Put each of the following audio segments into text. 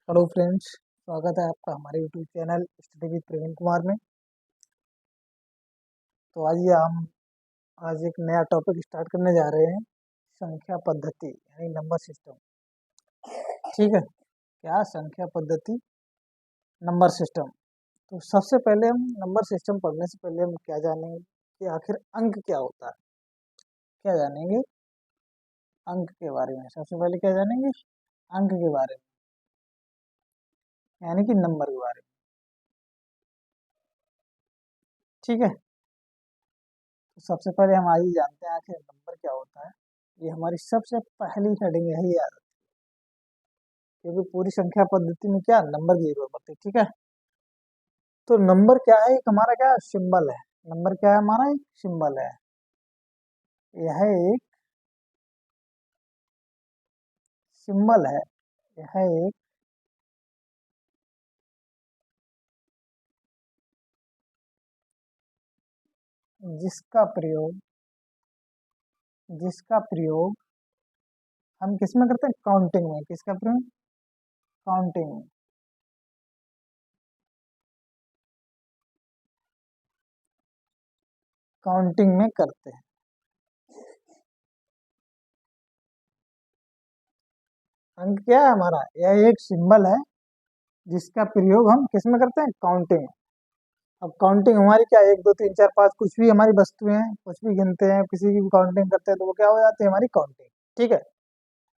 Hello friends, स्वागत है आपका हमारे YouTube channel study with Praveen Kumar में। तो आइए हम आज एक नया टॉपिक स्टार्ट करने जा रहे हैं, संख्या पद्धति यानी नंबर सिस्टम। ठीक है, क्या संख्या पद्धति नंबर सिस्टम। तो सबसे पहले हम नंबर सिस्टम पढ़ने से पहले हम क्या जानेंगे कि आखिर अंक क्या होता है। क्या जानेंगे? अंक के बारे में। सबसे पहले क्या जानेंगे? अंक के बारे में, यानी कि नंबर के बारे में। ठीक है, तो सबसे पहले हम आइए जानते हैं आखिर नंबर क्या होता है। ये हमारी सबसे पहली हेडिंग यही है, क्योंकि पूरी संख्या पद्धति में क्या नंबर की जरूरत पड़ती है। ठीक है, तो नंबर क्या है? एक हमारा क्या सिंबल है। नंबर क्या है? हमारा एक सिंबल है। यह एक सिंबल है। यह एक जिसका प्रयोग जिसका प्रयोग हम किस में करते हैं? काउंटिंग में। किसका प्रयोग? काउंटिंग में। काउंटिंग में करते हैं। अंक क्या है हमारा? यह एक सिंबल है जिसका प्रयोग हम किस में करते हैं? काउंटिंग में। अब काउंटिंग हमारी क्या, 1 2 3 4 5 कुछ भी हमारी वस्तुएं हैं, कुछ भी गिनते हैं, किसी की भी काउंटिंग करते हैं तो वो क्या हो जाती है? हमारी काउंटिंग। ठीक है,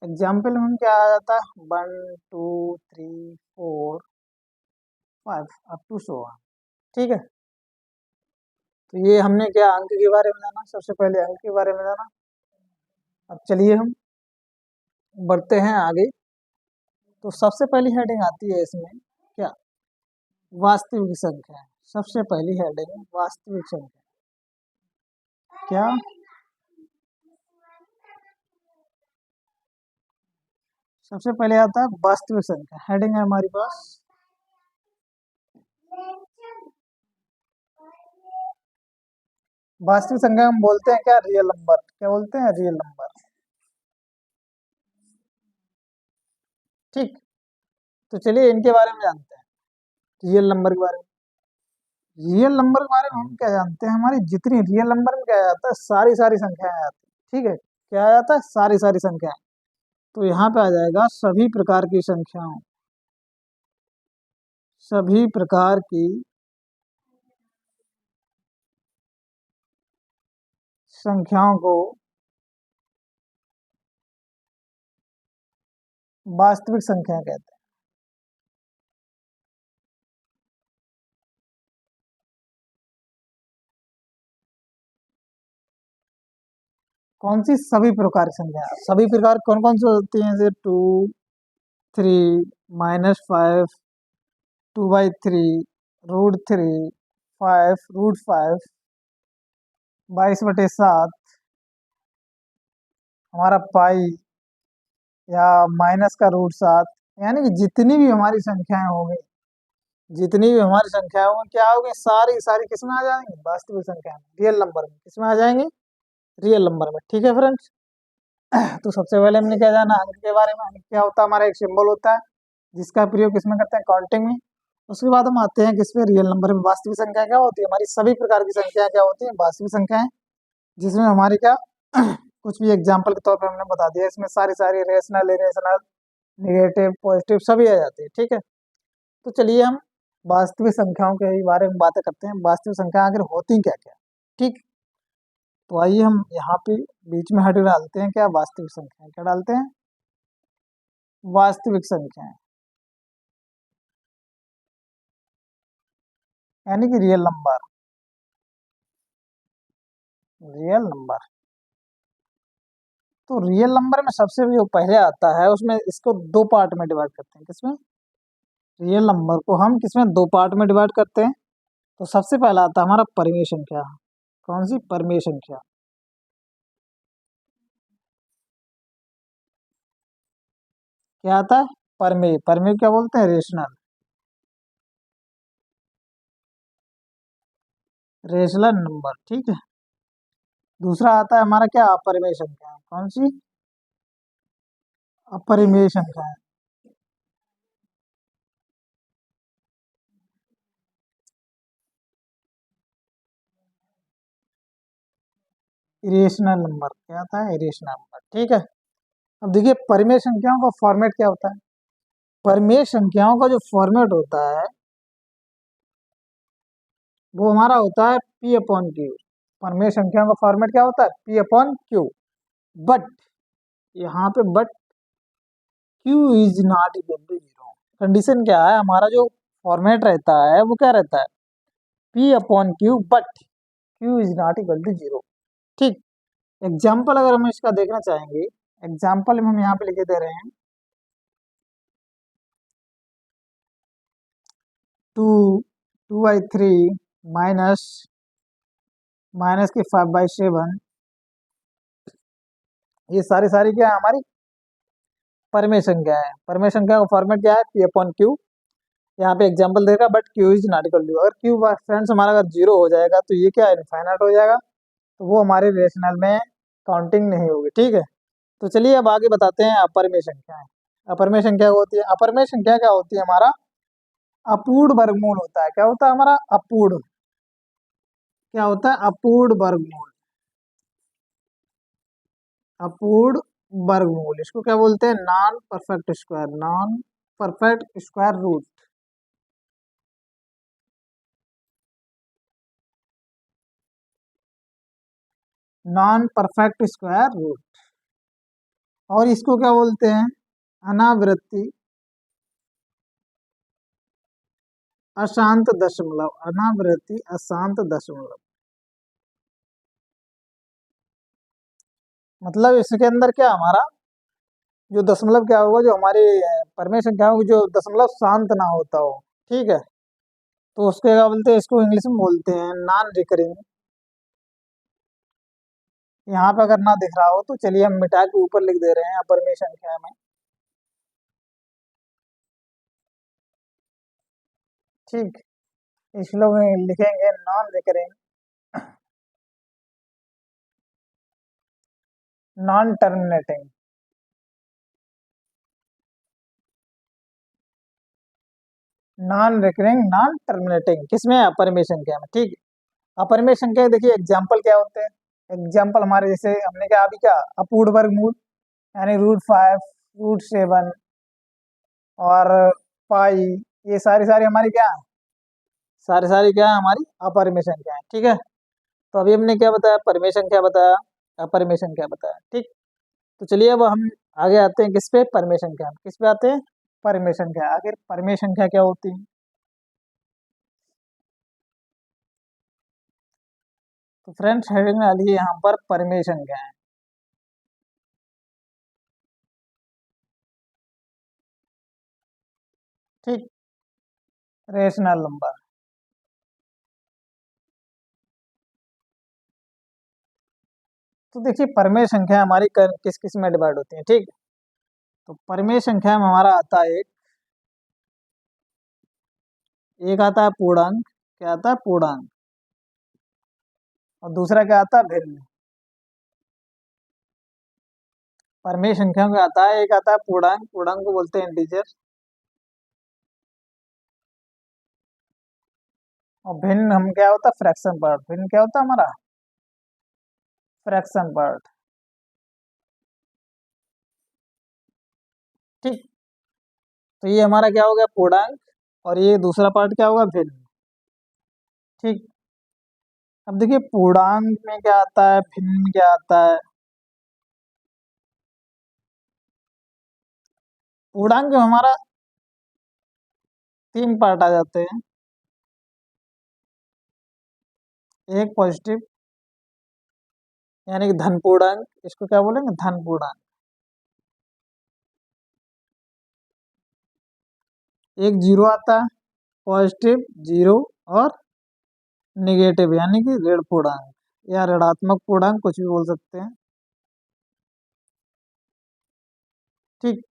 एग्जाम्पल में हम क्या आ जाता है? 1 2 3 4 5 अप टू 100। ठीक है, तो ये हमने क्या अंक के बारे में जाना। सबसे पहले अंक के बारे में जाना। अब चलिए हम बढ़ते हैं आगे। तो सबसे पहली हेडिंग आती है इसमें क्या? वास्तविक संख्या। सबसे पहली हेडिंग वास्तविक संख्या। क्या? सबसे पहले आता है वास्तविक संख्या। हेडिंग है हमारी पास वास्तविक संख्या। हम बोलते हैं क्या? Real number. क्या बोलते हैं? Real number. ठीक, तो चलिए इनके बारे में जानते हैं। रियल नंबर के बारे में। रियल नंबर के बारे में हम क्या जानते हैं? हमारी जितनी रियल नंबर में क्या आता है? सारी सारी संख्याएं आती है। ठीक है, क्या आ जाता है? सारी सारी संख्याएं। तो यहाँ पे आ जाएगा सभी प्रकार की संख्याओं। सभी प्रकार की संख्याओं को वास्तविक संख्या कहते हैं। कौन सी सभी प्रकार की संख्या? सभी प्रकार कौन कौन सी होती हैं? जैसे 2 3 -5 2/3 √3 5 √5 22/7 हमारा पाई या माइनस का √7। यानी कि जितनी भी हमारी संख्याएं होंगी, जितनी भी हमारी संख्याएं होंगी क्या होगी? सारी सारी किसमें आ जाएंगी? वास्तविक संख्या में, रियल नंबर में। किसमें आ जाएंगे? रियल नंबर में। ठीक है फ्रेंड्स, तो सबसे पहले हमने क्या जाना? अंक के बारे में। अंक क्या होता है? हमारा एक सिंबल होता है जिसका प्रयोग किसमें करते हैं? काउंटिंग में। उसके बाद हम आते हैं किसमें? रियल नंबर में। वास्तविक संख्या क्या होती है? हमारी सभी प्रकार की संख्या क्या होती है? वास्तविक संख्याएं, जिसमें हमारी क्या कुछ भी एग्जाम्पल के तौर पर हमने बता दिया। इसमें सारी सारी रेशनल, इरेशनल, निगेटिव, पॉजिटिव सभी आ जाती है। ठीक है, तो चलिए हम वास्तविक संख्याओं के बारे में बातें करते हैं। वास्तविक संख्या आखिर होती क्या क्या? ठीक, तो आइए हम यहाँ पे बीच में हेड डालते हैं क्या? वास्तविक संख्या। क्या डालते हैं? वास्तविक संख्याएं, यानी कि रियल नंबर। रियल नंबर, तो रियल नंबर में सबसे जो पहले आता है उसमें इसको दो पार्ट में डिवाइड करते हैं। किसमें? रियल नंबर को हम किसमें? दो पार्ट में डिवाइड करते हैं। तो सबसे पहला आता है हमारा परिमेय संख्या। कौन सी? परिमेय संख्या। क्या आता है? परिमेय। परिमेय क्या बोलते हैं? रेशनल। Rational number. ठीक है, दूसरा आता है हमारा क्या? अपरिमेय संख्या। कौन सी? अपरिमेय संख्या। इरेशनल नंबर क्या होता है, इरेशनल नंबर। ठीक है, अब देखिए परिमेय संख्याओं का फॉर्मेट क्या होता है। परिमेय संख्याओं का जो फॉर्मेट होता है वो हमारा होता है पी अपॉन क्यू। परिमेय संख्याओं का फॉर्मेट क्या होता है, पी अपॉन क्यू। बट यहाँ पे but Q is not equal to zero. Condition क्या है, हमारा जो फॉर्मेट रहता है वो क्या रहता है, P upon Q, but Q is not equal to zero. ठीक, एग्जाम्पल अगर हम इसका देखना चाहेंगे, एग्जाम्पल में हम यहाँ पे लिखे दे रहे हैं 2/3 माइनस माइनस की 5/7, ये सारी सारी क्या है हमारी परमेय संख्या है। परमेय संख्या का फॉर्मेट क्या है, पी अपॉन क्यू। यहाँ पे एग्जाम्पल देगा but Q is not equal to, अगर क्यू फ्रेंड्स हमारा अगर जीरो हो जाएगा तो ये क्या इनफाइनाइट हो जाएगा, तो वो हमारे रेशनल में काउंटिंग नहीं होगी। ठीक है, तो चलिए अब आगे बताते हैं अपरिमेय संख्याएं। अपरिमेय संख्या होती है, अपरिमेय संख्या क्या होती है, हमारा अपूर्ण वर्गमूल होता है। क्या होता है हमारा अपूर्ण, क्या होता है अपूर्ण वर्गमूल। अपूर्ण वर्गमूल इसको क्या बोलते हैं, non perfect square, non perfect square root. Non perfect square root, और इसको क्या बोलते हैं, अनावृत्ति अशांत दशमलव, अनावृत्ति अशांत दशमलव। मतलब इसके अंदर क्या हमारा जो दशमलव क्या होगा, जो हमारी परमेय संख्या होगी जो दशमलव शांत ना होता हो। ठीक है, तो उसके क्या बोलते हैं, इसको इंग्लिश में बोलते हैं नॉन रिकरिंग। यहाँ पे अगर ना दिख रहा हो तो चलिए हम मिटा के ऊपर लिख दे रहे हैं अपरिमेय संख्या में। ठीक, इस लोग लिखेंगे non recurring, non terminating, non recurring non terminating, किसमें, अपरिमेय संख्या में। ठीक, अपरिमेय संख्या के देखिए एग्जाम्पल क्या होते हैं। एग्जाम्पल हमारे जैसे हमने क्या अभी क्या अपूर्ण वर्गमूल, यानी √5, √7 और पाई, ये सारी सारी हमारी क्या है, सारी सारी क्या है हमारी अपरिमेय संख्या है। ठीक है, तो अभी हमने क्या बताया, परिमेय संख्या बताया, अपरिमेय संख्या बताया। ठीक, तो चलिए अब हम आगे आते हैं किस पे, परिमेय संख्या, किस पे आते हैं, परिमेय संख्या। आखिर परिमेय संख्या क्या होती है, तो फ्रेंड्स हेडिंग डालिए यहाँ पर परिमेय संख्या है। ठीक, रेशनल नंबर। तो देखिए परिमेय संख्या हमारी किस किस में डिवाइड होती है। ठीक, तो परिमेय संख्या में हमारा आता है एक आता है पूर्णांक, क्या आता है पूर्णांक, और दूसरा क्या आता है भिन्न। परिमेय संख्या में आता है, एक आता है पूर्णांक, पूर्णांक को बोलते हैं इंटीजर, और भिन्न हम क्या होता है फ्रैक्शन पार्ट। भिन्न क्या होता है हमारा फ्रैक्शन पार्ट। ठीक, तो ये हमारा क्या हो गया पूर्णांक, और ये दूसरा पार्ट क्या होगा भिन्न। ठीक, अब देखिए पूर्णांक में क्या आता है, भिन्न में क्या आता है। पूर्णांक में हमारा तीन पार्ट आ जाते हैं, एक पॉजिटिव यानी कि धन पूर्णांक, इसको क्या बोलेंगे धन पूर्णांक, एक जीरो आता है, पॉजिटिव जीरो, और निगेटिव यानी कि ऋण पूर्णांक या ऋणात्मक पूर्णांक, कुछ भी बोल सकते हैं। ठीक,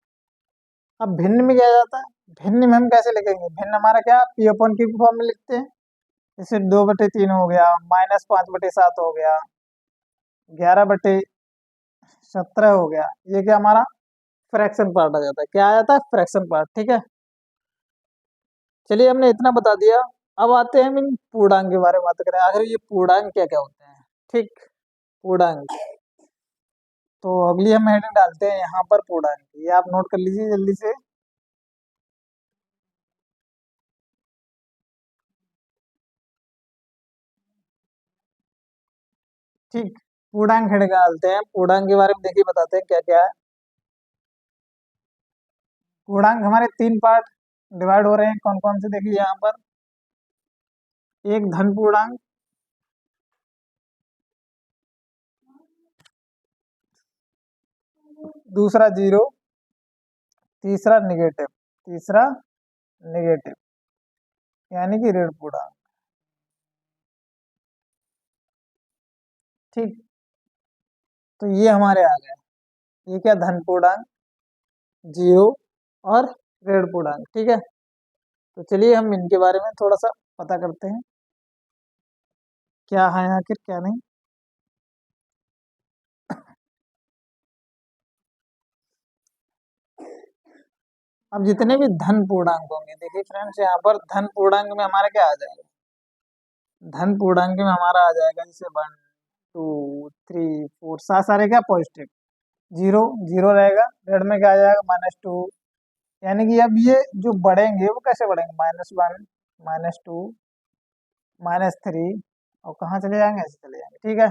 अब भिन्न में क्या जाता है, भिन्न में हम कैसे लिखेंगे, भिन्न हमारा क्या पी अपॉन क्यू की फॉर्म में लिखते हैं। जैसे 2/3 हो गया, -5/7 हो गया, 11/17 हो गया, ये क्या हमारा फ्रैक्शन पार्ट आ जाता है। क्या आ जाता है, फ्रैक्शन पार्ट। ठीक है, चलिए हमने इतना बता दिया। अब आते हैं हम इन पूर्णांक के बारे में बात करें, आखिर ये पूर्णांक क्या क्या होते हैं। ठीक, पूर्णांक। तो अगली हम हेडिंग डालते हैं यहाँ पर पूर्णांक, ये आप नोट कर लीजिए जल्दी से। ठीक, पूर्णांक हेडिंग डालते हैं। पूर्णांक के बारे में देखिए, बताते हैं क्या क्या है। पूर्णांक हमारे तीन पार्ट डिवाइड हो रहे हैं, कौन कौन से देखिए यहाँ पर। एक धन पूर्णांक, दूसरा जीरो, तीसरा निगेटिव, तीसरा निगेटिव यानी कि ऋण पूर्णांक। ठीक, तो ये हमारे आ गए। ये क्या, धन पूर्णांक, जीरो और ऋण पूर्णांक। ठीक है, तो चलिए हम इनके बारे में थोड़ा सा पता करते हैं, क्या है आखिर क्या नहीं। अब जितने भी धन पूर्णांक होंगे, देखिए फ्रेंड्स यहाँ पर धन पूर्णांक में हमारा क्या आ जाएगा, धन पूर्णांक में हमारा आ जाएगा जैसे 1 2 3 4, सात सारे क्या पॉजिटिव, जीरो जीरो रहेगा, ऋण में क्या आ जाएगा -2। यानी कि अब ये जो बढ़ेंगे वो कैसे बढ़ेंगे, -1 -2 -3, और कहाँ चले जाएंगे, ऐसे चले जाएंगे। ठीक है,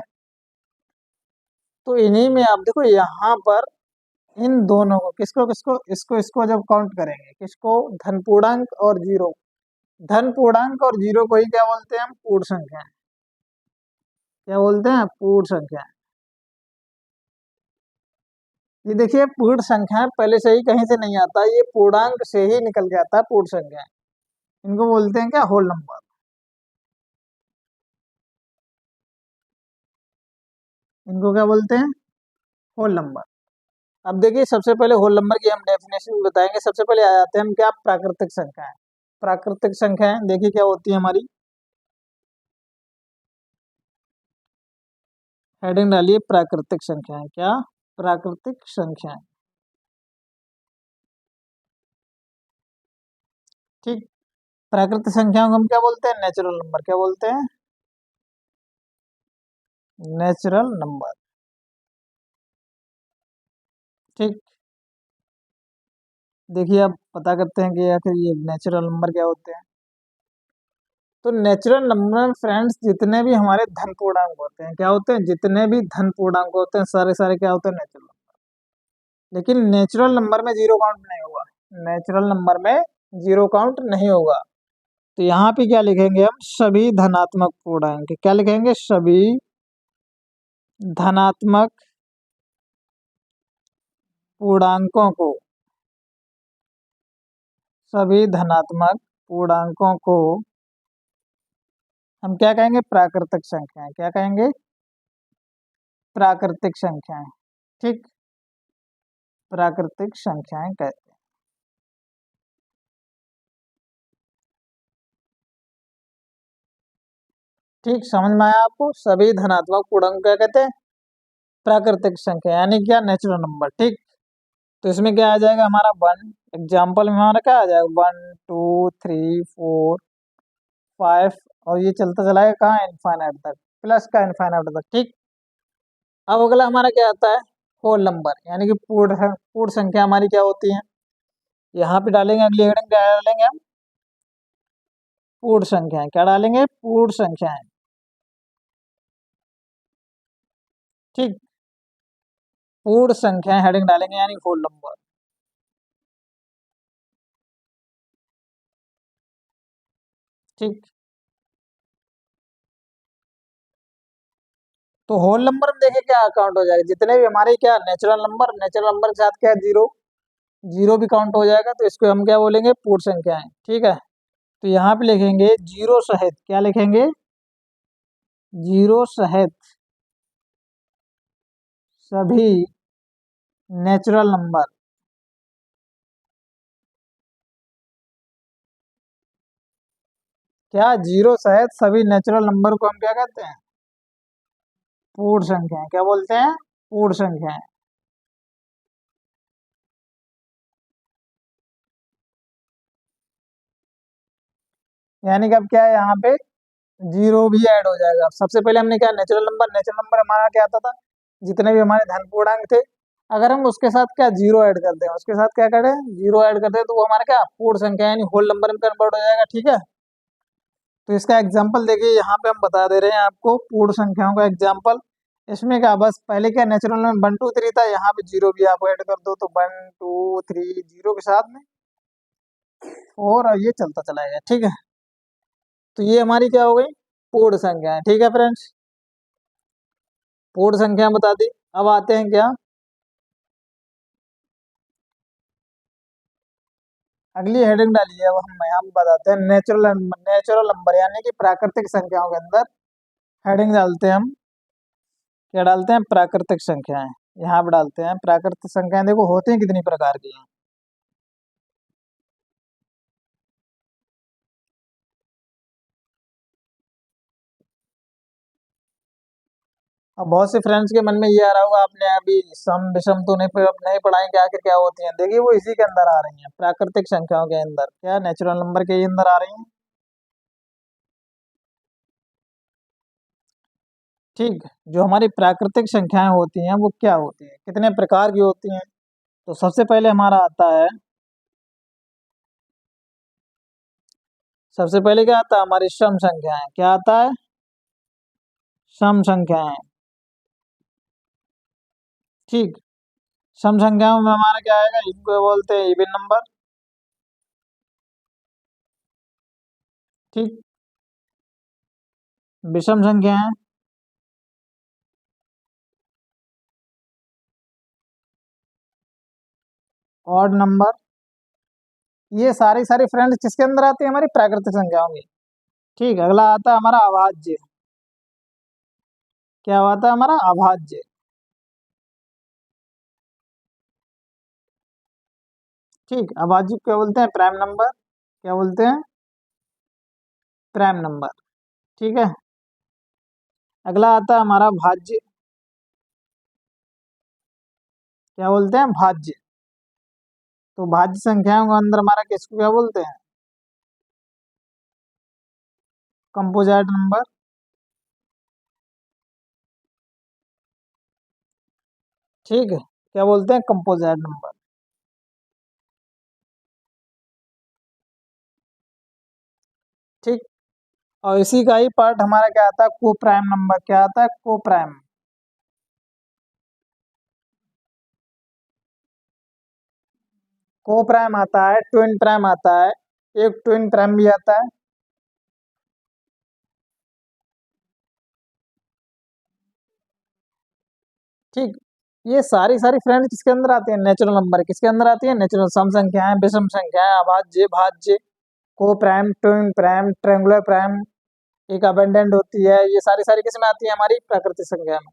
तो इन्हीं में आप देखो यहाँ पर इन दोनों को, किसको किसको, इसको इसको जब काउंट करेंगे, किसको, धन पूर्णांक और जीरो, धन पूर्णांक और जीरो को ही क्या बोलते हैं हम, पूर्ण संख्या। क्या बोलते हैं, पूर्ण संख्या। ये देखिए पूर्ण संख्या पहले से ही कहीं से नहीं आता, ये पूर्णांक से ही निकल के आता है पूर्ण संख्या। इनको बोलते हैं क्या, होल नंबर। इनको क्या बोलते हैं, होल नंबर। अब देखिए सबसे पहले होल नंबर की हम डेफिनेशन बताएंगे। सबसे पहले आ जाते हैं हम क्या, प्राकृतिक संख्या है। प्राकृतिक संख्या है, देखिए क्या होती है हमारी, हेडिंग डालिए प्राकृतिक संख्या है। क्या, प्राकृतिक संख्या। ठीक, प्राकृतिक संख्याओं को हम क्या बोलते हैं, नेचुरल नंबर। क्या बोलते हैं, नेचुरल नंबर। ठीक, देखिए अब पता करते हैं कि आखिर ये नेचुरल नंबर क्या होते हैं। तो नेचुरल नंबर फ्रेंड्स जितने भी हमारे धन पूर्णांक होते हैं, क्या होते हैं, जितने भी धन पूर्णांक होते हैं सारे सारे क्या होते हैं, नेचुरल। लेकिन नेचुरल नंबर में जीरो काउंट नहीं होगा, नेचुरल नंबर में जीरो काउंट नहीं होगा। तो यहाँ पे क्या लिखेंगे हम, सभी धनात्मक पूर्णांक। क्या लिखेंगे, सभी धनात्मक पूर्णांकों को, सभी धनात्मक पूर्णांकों को हम क्या कहेंगे, प्राकृतिक संख्याएं। क्या कहेंगे, प्राकृतिक संख्याएं। ठीक, प्राकृतिक संख्याएं कहते हैं। ठीक, समझ में आया आपको, सभी धनात्मक पूर्णांक क्या कहते हैं, प्राकृतिक संख्या यानी क्या, नेचुरल नंबर। ठीक, तो इसमें क्या आ जाएगा हमारा 1, एग्जाम्पल में हमारा क्या आ जाएगा, 1 2 3 4 5, और ये चलता चलाएगा कहाँ, इनफाइनाइट तक, प्लस का इनफाइनाइट तक। ठीक, अब अगला हमारा क्या आता है, होल नंबर यानी कि पूर्ण संख्या हमारी क्या होती है। यहाँ पे डालेंगे अगली हेडिंग क्या डालेंगे हम, पूर्ण संख्याएं। क्या डालेंगे, पूर्ण संख्याएं। ठीक, पूर्ण संख्याएं हेडिंग डालेंगे यानी होल नंबर। ठीक, तो होल नंबर में देखिए क्या काउंट हो जाएगा, जितने भी हमारे क्या, नेचुरल नंबर, नेचुरल नंबर के साथ क्या है, जीरो, जीरो भी काउंट हो जाएगा, तो इसको हम क्या बोलेंगे, पूर्ण संख्याएं। ठीक है, तो यहाँ पे लिखेंगे जीरो सहित, क्या लिखेंगे, जीरो सहित सभी नेचुरल नंबर। क्या, जीरो सहित सभी नेचुरल नंबर को हम क्या कहते हैं, पूर्ण संख्याएं। क्या बोलते हैं, पूर्ण संख्याएं। यानी कि अब क्या है यहाँ पे, जीरो भी ऐड हो जाएगा। सबसे पहले हमने क्या, नेचुरल नंबर हमारा क्या आता था, जितने भी हमारे धन पूर्णांक थे, अगर हम उसके साथ क्या जीरो ऐड करते हैं, उसके साथ क्या करें, जीरो ऐड करते हैं, तो वो हमारा क्या पूर्ण संख्या यानी होल नंबर में कन्वर्ट हो जाएगा। ठीक है, तो इसका एग्जाम्पल देखिए, यहाँ पे हम बता दे रहे हैं आपको पूर्ण संख्याओं का एग्जाम्पल। इसमें क्या, बस पहले क्या नेचुरल में 1 2 3 था, यहाँ पे जीरो भी आप ऐड कर दो तो 1 2 3 जीरो के साथ में, और ये चलता चलाएगा। ठीक है, तो ये हमारी क्या हो गई, पूर्ण संख्या है। ठीक है फ्रेंड्स, पूर्ण संख्या बता दी। अब आते हैं क्या, अगली हेडिंग डाली है, अब हम बताते हैं नेचुरल नंबर यानी कि प्राकृतिक संख्याओं के अंदर हेडिंग डालते हैं हम, क्या डालते हैं, प्राकृतिक संख्याएं। यहाँ पे डालते हैं प्राकृतिक संख्याएं। देखो होती हैं कितनी प्रकार की हैं। अब बहुत से फ्रेंड्स के मन में ये आ रहा होगा, आपने अभी सम विषम तो नहीं पढ़ाई कि आखिर क्या होती हैं। देखिए वो इसी के अंदर आ रही हैं, प्राकृतिक संख्याओं के अंदर, क्या नेचुरल नंबर के ही अंदर आ रही हैं। ठीक, जो हमारी प्राकृतिक संख्याएं होती हैं वो क्या होती हैं, कितने प्रकार की होती हैं। तो सबसे पहले हमारा आता है, सबसे पहले क्या आता है, हमारी सम संख्याएं। क्या आता है, सम संख्याएं। ठीक, सम संख्याओं में हमारा क्या आएगा, इनको बोलते हैं इवन नंबर। ठीक, विषम संख्याएं, ऑड नंबर। ये सारी सारी फ्रेंड्स किसके अंदर आती है, हमारी प्राकृतिक संख्याओं में। ठीक, अगला आता है हमारा अभाज्य। क्या आता है हमारा, अभाज्य। ठीक, अभाज्य को क्या बोलते हैं, प्राइम नंबर। क्या बोलते हैं, प्राइम नंबर। ठीक है, अगला आता है हमारा भाज्य। क्या बोलते हैं, भाज्य। तो भाज्य संख्याओं के अंदर हमारा किसको क्या बोलते हैं, कंपोजिट नंबर। ठीक है, क्या बोलते हैं, कंपोजिट नंबर। ठीक, और इसी का ही पार्ट हमारा क्या आता है, को प्राइम नंबर। क्या आता है, को प्राइम। को प्राइम आता है, ट्विन प्राइम आता है, एक ट्विन प्राइम भी आता है। ठीक, ये सारी सारी फ्रेंड किसके अंदर आती है, नेचुरल नंबर। किसके अंदर आती है, नेचुरल। सम संख्याएं, विषम संख्याएं, अभाज्य, भाज्य, को prime, twin prime, triangular prime, एक अबेंडेंट होती है, ये सारी सारी किसमें आती है, हमारी प्राकृतिक संख्या में।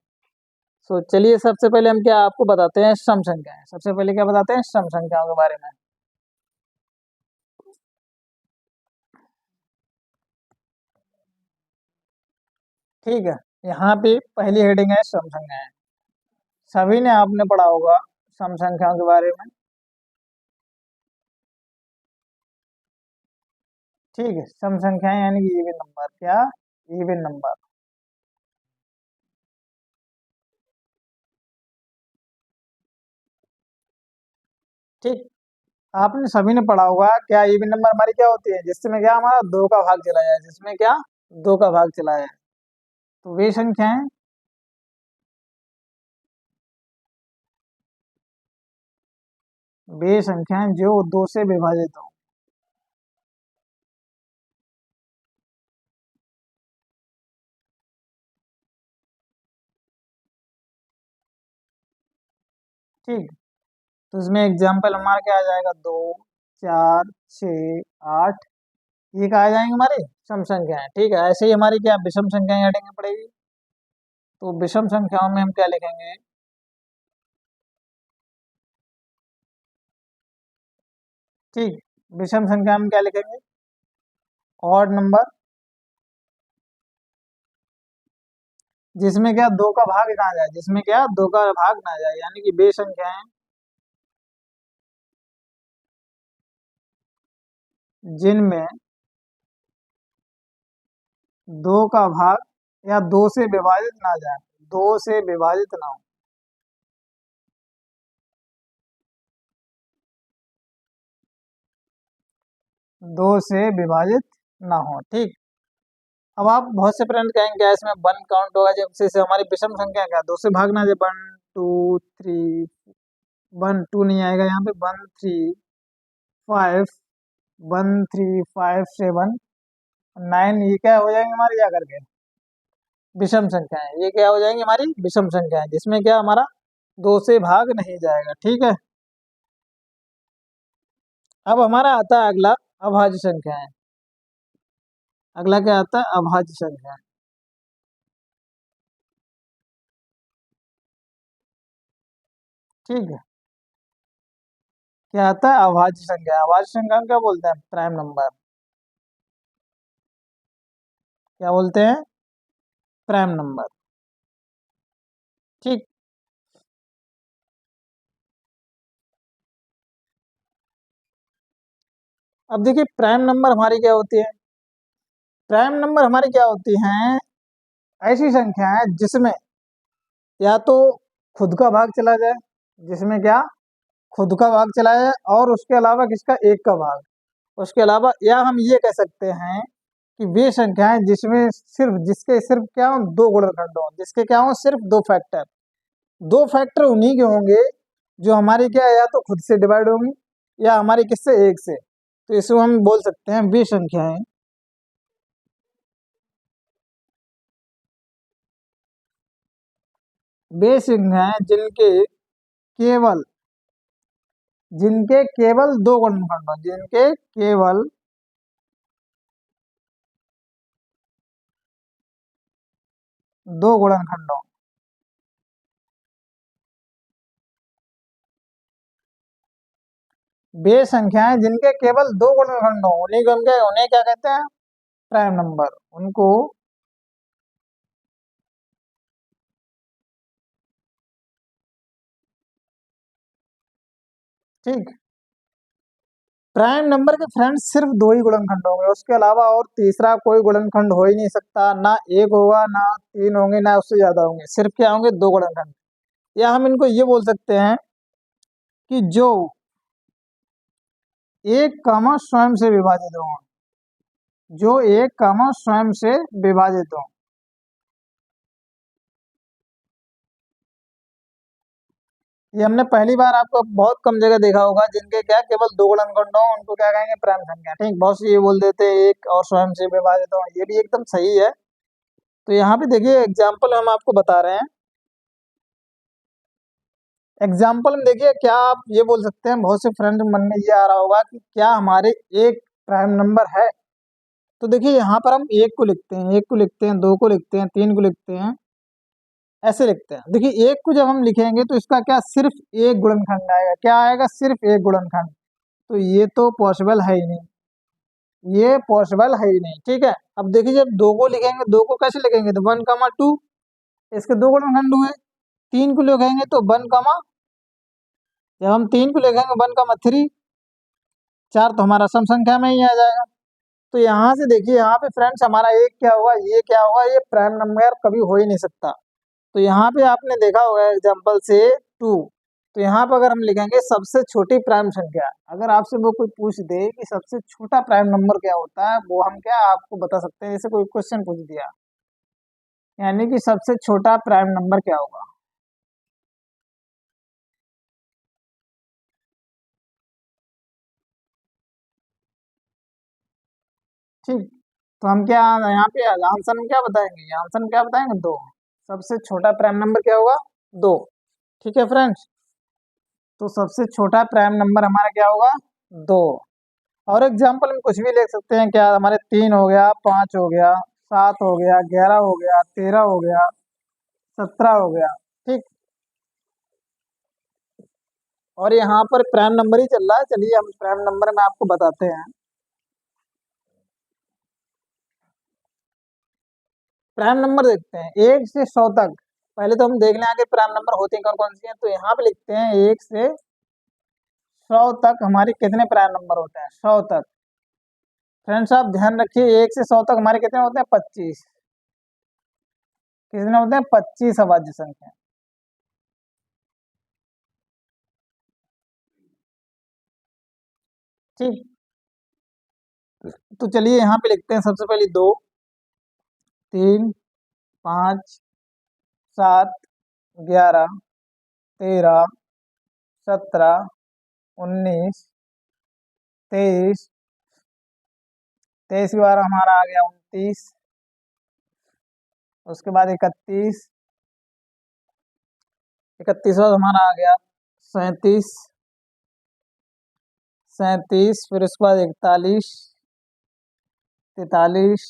सो चलिए सबसे पहले हम क्या आपको बताते हैं, सम संख्याएं। सबसे पहले क्या बताते हैं, सम संख्याओं के बारे में। ठीक है, यहाँ पे पहली हेडिंग है सम संख्याएं। सभी ने आपने पढ़ा होगा सम संख्याओं के बारे में। ठीक है, सम संख्याएं यानी कि इवन नंबर। क्या, इवन नंबर। ठीक, आपने सभी ने पढ़ा होगा, क्या इवन नंबर हमारी क्या होती है, जिसमें क्या हमारा दो का भाग चला जाए, जिसमें क्या दो का भाग चला जाए, तो वे संख्याएं, वे संख्याएं जो दो से विभाजित हो। ठीक, तो इसमें एग्जाम्पल हमारा क्या आ जाएगा, 2 4 6 8, ये क्या आ जाएंगे हमारी सम संख्याएं। ठीक है, ऐसे ही हमारी क्या विषम संख्याएं हटेंगे पड़ेगी। तो विषम संख्याओं में हम क्या लिखेंगे, ठीक, विषम संख्या में क्या लिखेंगे, ऑड नंबर, जिसमें क्या दो का भाग ना जाए, जिसमें क्या दो का भाग ना जाए, यानी कि वे संख्याएं जिनमें दो का भाग या दो से विभाजित ना जाए, दो से विभाजित ना हो। दो से विभाजित ना हो, ठीक। अब आप बहुत से फ्रेंड कहेंगे क्या इसमें वन काउंट होगा, जब से हमारी विषम संख्या क्या दो से भागना है, 1 2 3, 1 2 नहीं आएगा यहाँ पे, 1 3 5, 1 3 5 7 9, ये क्या हो जाएंगे हमारे जा करके विषम संख्या है, ये क्या हो जाएंगे हमारी विषम संख्या है, जिसमें क्या हमारा दो से भाग नहीं जाएगा, ठीक है। अब हमारा आता है अगला अभाज्य संख्या है। अगला क्या आता है, अभाज्य संख्या, ठीक है। क्या आता है, अभाज्य संख्या। अभाज्य संख्या को क्या बोलते हैं, प्राइम नंबर, क्या बोलते हैं, प्राइम नंबर, ठीक। अब देखिए प्राइम नंबर हमारी क्या होती है, प्राइम नंबर हमारी क्या होती हैं, ऐसी संख्या है जिसमें या तो खुद का भाग चला जाए, जिसमें क्या खुद का भाग चला जाए, और उसके अलावा किसका, एक का भाग, उसके अलावा, या हम ये कह सकते हैं कि वे संख्याएं जिसमें सिर्फ जिसके सिर्फ क्या हो, दो गुणनखंड हो, जिसके क्या हो, सिर्फ दो फैक्टर, दो फैक्टर उन्हीं के होंगे जो हमारी क्या है, या तो खुद से डिवाइड होंगी या हमारी किससे, एक से। तो इसको हम बोल सकते हैं वे संख्याएं, वे संख्याएं केवल जिनके केवल दो गुणनखंड हो, जिनके केवल दो गुणनखंड हो, वे संख्याएं जिनके केवल दो गुणनखंड हो, उन्हीं को हम क्या, उन्हें क्या कहते हैं, प्राइम नंबर, उनको, ठीक। प्राइम नंबर के फ्रेंड्स सिर्फ दो ही गुणनखंड होंगे, उसके अलावा और तीसरा कोई गुणनखंड हो ही नहीं सकता, ना एक होगा, ना तीन होंगे, ना उससे ज्यादा होंगे, सिर्फ क्या होंगे, दो गुणनखंड। या हम इनको ये बोल सकते हैं कि जो एक कामा स्वयं से विभाजित हो, जो एक कामा स्वयं से विभाजित हो। ये हमने पहली बार आपको बहुत कम जगह देखा होगा, जिनके क्या केवल दो गुणनखंड हो उनको क्या कहेंगे, प्राइम संख्या, ठीक। बहुत से ये बोल देते हैं एक और स्वयं से विभाजित हो, ये भी एकदम सही है। तो यहाँ पे देखिए एग्जाम्पल हम आपको बता रहे हैं, एग्जाम्पल में देखिए क्या आप ये बोल सकते हैं, बहुत से फ्रेंड मन में ये आ रहा होगा कि क्या हमारे एक प्राइम नंबर है। तो देखिए यहाँ पर हम एक को लिखते हैं, एक को लिखते हैं, दो को लिखते हैं, तीन को लिखते हैं, ऐसे लिखते हैं। देखिए एक को जब हम लिखेंगे तो इसका क्या सिर्फ एक गुणनखंड आएगा, क्या आएगा, सिर्फ एक गुणनखंड। तो ये तो पॉसिबल है ही नहीं, ये पॉसिबल है ही नहीं, ठीक है। अब देखिए जब दो को लिखेंगे, दो को कैसे लिखेंगे, तो 1 2, इसके दो गुणनखंड हुए। तीन को लिखेंगे तो 1, जब हम तीन को लिखेंगे 1 3, चार तो हमारा सम संख्या में ही आ जाएगा। तो यहाँ से देखिए, यहाँ पे फ्रेंड्स हमारा एक क्या हुआ, ये क्या हुआ, ये प्राइम नंबर कभी हो ही नहीं सकता। तो यहाँ पे आपने देखा होगा एग्जाम्पल से 2, तो यहाँ पर अगर हम लिखेंगे सबसे छोटी प्राइम संख्या, अगर आपसे वो कोई पूछ दे कि सबसे छोटा प्राइम नंबर क्या होता है, वो हम क्या आपको बता सकते हैं, जैसे कोई क्वेश्चन पूछ दिया, यानी कि सबसे छोटा प्राइम नंबर क्या होगा, ठीक। तो हम क्या यहाँ पे आंसर में क्या बताएंगे, आंसर में क्या बताएंगे, दो। सबसे छोटा प्राइम नंबर क्या होगा, दो, ठीक है फ्रेंड्स। तो सबसे छोटा प्राइम नंबर हमारा क्या होगा, दो। और एग्जाम्पल में कुछ भी लिख सकते हैं, क्या हमारे 3 हो गया, 5 हो गया, 7 हो गया, 11 हो गया, 13 हो गया, 17 हो गया, ठीक। और यहाँ पर प्राइम नंबर ही चल रहा है, चलिए हम प्राइम नंबर में आपको बताते हैं। प्राइम नंबर देखते हैं 1 से 100 तक। पहले तो हम देख लें आगे प्राइम नंबर होते हैं कौन कौन सी हैं, तो यहाँ पे लिखते हैं 1 से 100 तक हमारे कितने प्राइम नंबर होते हैं, 100 तक। फ्रेंड्स आप ध्यान रखिए 1 से 100 तक हमारे कितने होते हैं 25। कितने होते हैं 25 अभाज्य संख्या। ठीक, तो चलिए यहाँ पे लिखते हैं सबसे पहले 2, 3, 5, 7, 11, 13, 17, 19, 23, 23 के बाद हमारा आ गया 29, उसके बाद 31, 31 बाद हमारा आ गया 37, 37, फिर उसके बाद 41, 43,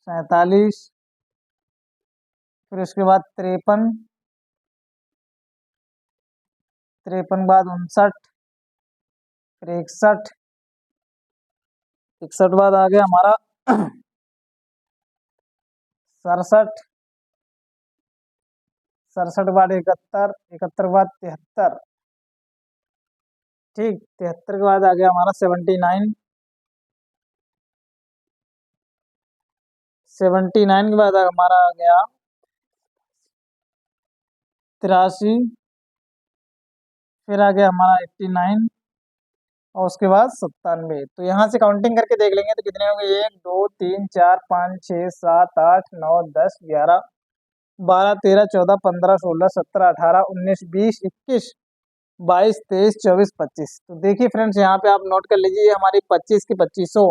47, फिर उसके बाद 53, 53 बाद 59, फिर 61, 61 बाद आ गया हमारा 67, 67 बाद 71, 71 बाद 73। ठीक, 73 के बाद आ गया हमारा 79, 79 के बाद हमारा आ गया 83, फिर आ गया हमारा 89 और उसके बाद 97। तो यहाँ से काउंटिंग करके देख लेंगे तो कितने होंगे 1 2 3 4 5 6 7 8 9 10 11 12 13 14 15 16 17 18 19 20 21 22 23 24 25। तो देखिए फ्रेंड्स यहाँ पे आप नोट कर लीजिए हमारी 25 की 2500,